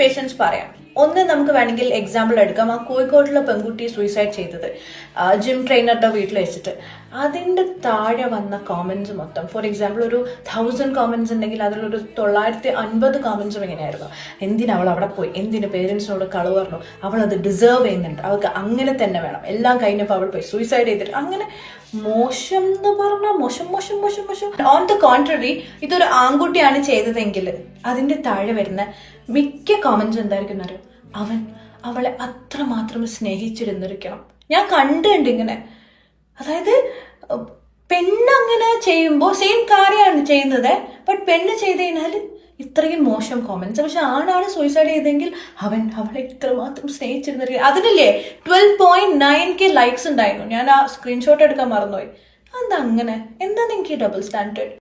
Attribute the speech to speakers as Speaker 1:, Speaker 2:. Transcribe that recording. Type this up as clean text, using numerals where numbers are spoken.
Speaker 1: Situations പറയാം. ഒന്ന് നമുക്ക് വേണമെങ്കിൽ എക്സാമ്പിൾ എടുക്കാം. ആ കോഴിക്കോട്ടിലെ പെൺകുട്ടി സൂയിസൈഡ് ചെയ്തത് ജിം ട്രെയിനറുടെ വീട്ടിൽ വെച്ചിട്ട് അതിൻ്റെ താഴെ വന്ന കോമൻസ് മൊത്തം, ഫോർ എക്സാമ്പിൾ ഒരു 1000 കോമൻസ് ഉണ്ടെങ്കിൽ അതിലൊരു 950 കോമൻസും ഇങ്ങനെയായിരുന്നു. എന്തിനാ അവൾ അവിടെ പോയി, എന്തിന് പേരൻസിനോട് കളവ് പറഞ്ഞു, അവൾ അത് ഡിസേർവ് ചെയ്യുന്നുണ്ട്, അവൾക്ക് അങ്ങനെ തന്നെ വേണം, എല്ലാം കഴിഞ്ഞപ്പോൾ അവൾ പോയി സൂയിസൈഡ് ചെയ്തിട്ട് അങ്ങനെ മോശം എന്ന് പറഞ്ഞാൽ മോശം മോശം മോശം മോശം. ഓൺ ദ കോൺട്രറി, ഇതൊരു ആൺകുട്ടിയാണ് ചെയ്തതെങ്കിൽ അതിൻ്റെ താഴെ വരുന്ന മിക്ക കോമൻസ് എന്തായിരിക്കും അറിയോ, അവൻ അവളെ അത്രമാത്രം സ്നേഹിച്ചിരുന്നിരിക്കണം. ഞാൻ കണ്ടുണ്ട് ഇങ്ങനെ. അതായത് പെണ്ണങ്ങനെ ചെയ്യുമ്പോൾ സെയിം കാര്യമാണ് ചെയ്യുന്നത്, ബട്ട് പെണ്ണ് ചെയ്ത് കഴിഞ്ഞാൽ ഇത്രയും മോശം കോമൻസ്. പക്ഷെ ആണാണ് സൂയിസൈഡ് ചെയ്തെങ്കിൽ അവൻ അവളെ ഇത്രമാത്രം സ്നേഹിച്ചിരുന്നിരിക്കും. അതിനില്ലേ 12.9K ലൈക്സ് ഉണ്ടായിരുന്നു. ഞാൻ ആ സ്ക്രീൻഷോട്ട് എടുക്കാൻ മറന്നുപോയി. എന്താ അങ്ങനെ? എന്താ നിങ്ങൾക്ക് ഈ ഡബിൾ സ്റ്റാൻഡേർഡ്?